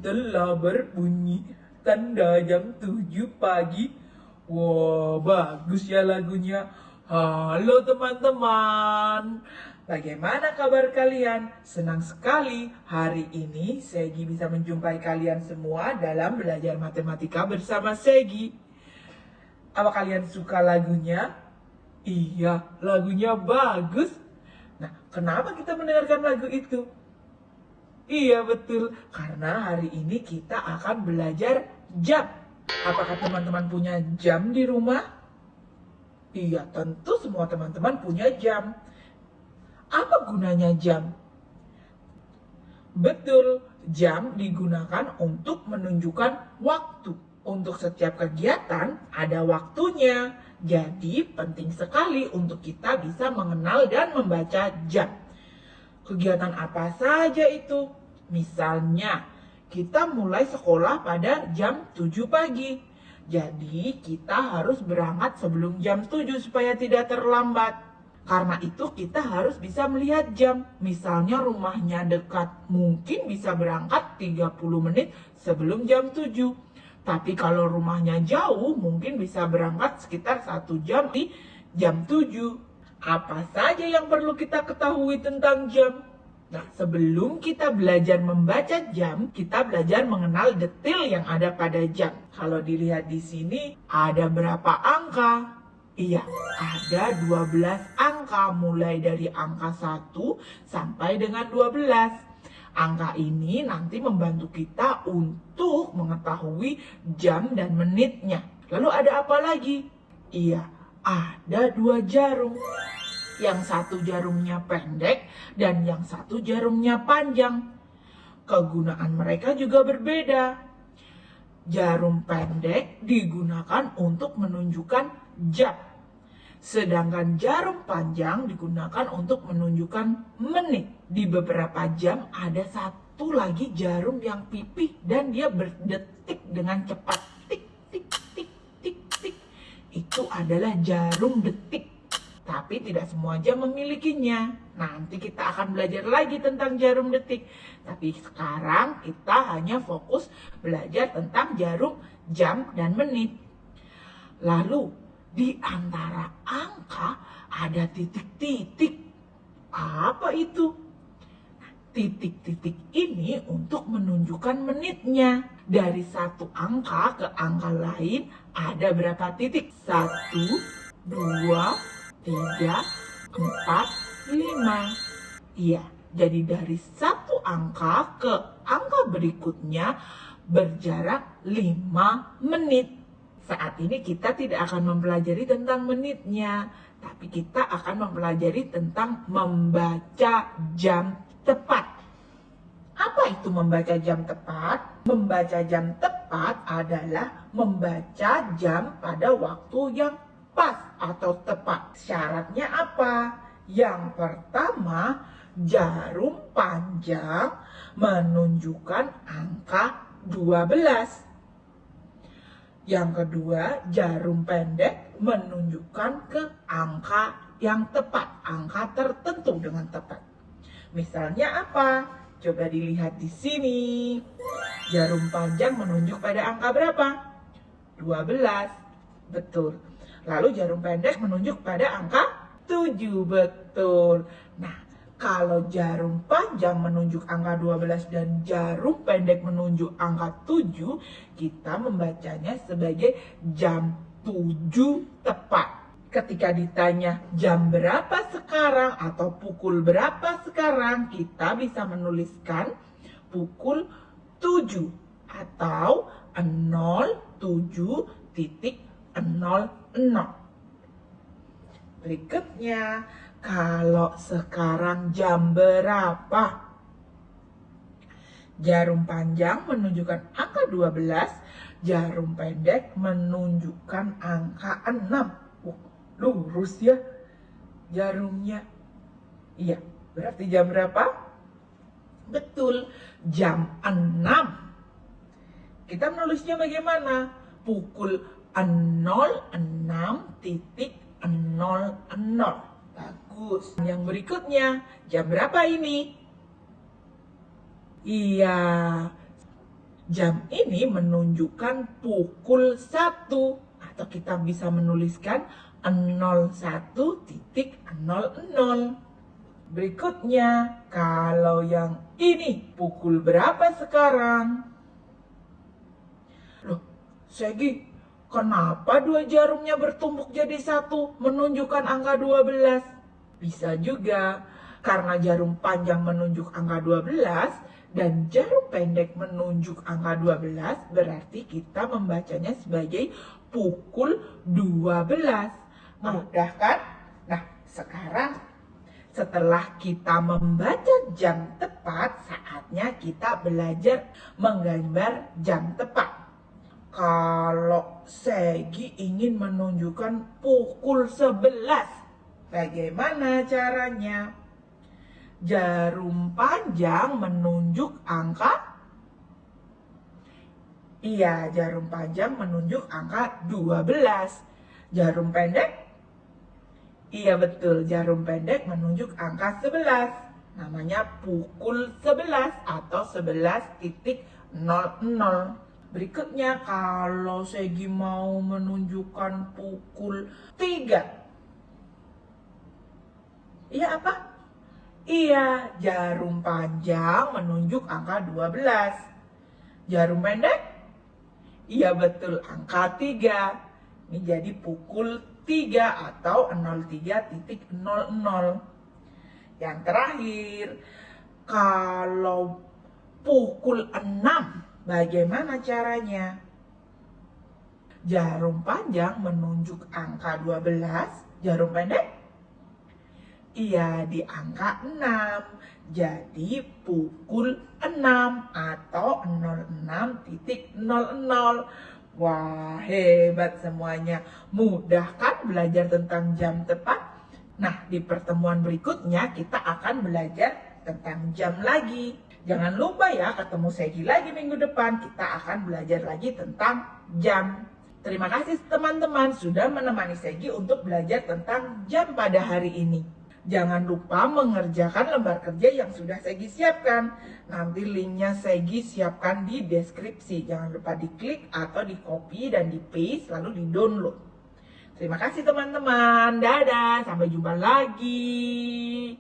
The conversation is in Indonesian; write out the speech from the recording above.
telah berbunyi, tanda jam 7 pagi. Wah, bagus ya lagunya. Halo teman-teman, bagaimana kabar kalian? Senang sekali hari ini Segi bisa menjumpai kalian semua dalam belajar matematika bersama Segi. Apa kalian suka lagunya? Iya, lagunya bagus. Nah, kenapa kita mendengarkan lagu itu? Iya betul, karena hari ini kita akan belajar jam. Apakah teman-teman punya jam di rumah? Iya, tentu semua teman-teman punya jam. Apa gunanya jam? Betul, jam digunakan untuk menunjukkan waktu. Untuk setiap kegiatan ada waktunya. Jadi penting sekali untuk kita bisa mengenal dan membaca jam. Kegiatan apa saja itu? Misalnya, kita mulai sekolah pada jam 7 pagi. Jadi, kita harus berangkat sebelum jam 7 supaya tidak terlambat. Karena itu kita harus bisa melihat jam. Misalnya rumahnya dekat, mungkin bisa berangkat 30 menit sebelum jam 7. Tapi kalau rumahnya jauh, mungkin bisa berangkat sekitar 1 jam di jam 7. Apa saja yang perlu kita ketahui tentang jam? Nah, sebelum kita belajar membaca jam, kita belajar mengenal detail yang ada pada jam. Kalau dilihat di sini, ada berapa angka? Iya, ada 12 angka mulai dari angka 1 sampai dengan 12. Angka ini nanti membantu kita untuk mengetahui jam dan menitnya. Lalu ada apa lagi? Iya, ada 2 jarum. Yang satu jarumnya pendek dan yang satu jarumnya panjang. Kegunaan mereka juga berbeda. Jarum pendek digunakan untuk menunjukkan jam. Sedangkan jarum panjang digunakan untuk menunjukkan menit. Di beberapa jam ada satu lagi jarum yang pipih dan dia berdetik dengan cepat. Tik, tik, tik, tik, tik. Itu adalah jarum detik. Tapi tidak semua jam memilikinya. Nanti kita akan belajar lagi tentang jarum detik. Tapi sekarang kita hanya fokus belajar tentang jarum jam dan menit. Lalu di antara angka ada titik-titik. Apa itu? Titik-titik ini untuk menunjukkan menitnya. Dari satu angka ke angka lain ada berapa titik? 1, 2, 3, 4, 5. Iya, jadi dari satu angka ke angka berikutnya berjarak 5 menit. Saat ini kita tidak akan mempelajari tentang menitnya, tapi kita akan mempelajari tentang membaca jam tepat. Apa itu membaca jam tepat? Membaca jam tepat adalah membaca jam pada waktu yang pas atau tepat. Syaratnya apa? Yang pertama, jarum panjang menunjukkan angka 12. Yang kedua, jarum pendek menunjukkan ke angka yang tepat, angka tertentu dengan tepat. Misalnya apa? Coba dilihat di sini. Jarum panjang menunjuk pada angka berapa? 12. Betul. Lalu jarum pendek menunjuk pada angka 7. Betul. Nah, kalau jarum panjang menunjuk angka 12 dan jarum pendek menunjuk angka 7, kita membacanya sebagai jam 7 tepat. Ketika ditanya jam berapa sekarang atau pukul berapa sekarang, kita bisa menuliskan pukul 7 atau 07.00. Berikutnya, kalau sekarang jam berapa? Jarum panjang menunjukkan angka 12, jarum pendek menunjukkan angka 6. Lurus ya jarumnya. Iya, berarti jam berapa? Betul, jam 6. Kita menulisnya bagaimana? Pukul 06.00. Bagus. Yang berikutnya, jam berapa ini? Iya, Jam ini menunjukkan pukul 1 atau kita bisa menuliskan 01.00. Berikutnya, kalau yang ini pukul berapa sekarang? Loh, Segi, kenapa dua jarumnya bertumpuk jadi satu menunjukkan angka 12? Bisa juga karena jarum panjang menunjuk angka 12 dan jarum pendek menunjuk angka 12, berarti kita membacanya sebagai pukul 12. Mudah kan? Nah, sekarang setelah kita membaca jam tepat, saatnya kita belajar menggambar jam tepat. Kalau Segi ingin menunjukkan pukul 11, bagaimana caranya? Jarum panjang menunjuk angka? Iya, jarum panjang menunjuk angka 12. Jarum pendek? Iya betul, jarum pendek menunjuk angka 11. Namanya pukul 11 atau 11.00. Berikutnya, kalau Segi mau menunjukkan pukul 3. Iya apa? Iya, jarum panjang menunjuk angka 12. Jarum pendek? Iya betul, angka 3. Ini jadi pukul 3 atau 03.00. Yang terakhir, kalau pukul 6, bagaimana caranya? Jarum panjang menunjuk angka 12, jarum pendek? Iya, di angka 6. Jadi pukul 6 atau 06.00. Wah, hebat semuanya. Mudah kan belajar tentang jam tepat? Nah, di pertemuan berikutnya kita akan belajar tentang jam lagi. Jangan lupa ya, ketemu Segi lagi minggu depan. Kita akan belajar lagi tentang jam. Terima kasih teman-teman sudah menemani Segi untuk belajar tentang jam pada hari ini. Jangan lupa mengerjakan lembar kerja yang sudah Segi siapkan. Nanti linknya Segi siapkan di deskripsi. Jangan lupa diklik atau di copy dan di paste lalu di download. Terima kasih teman-teman. Dadah, sampai jumpa lagi.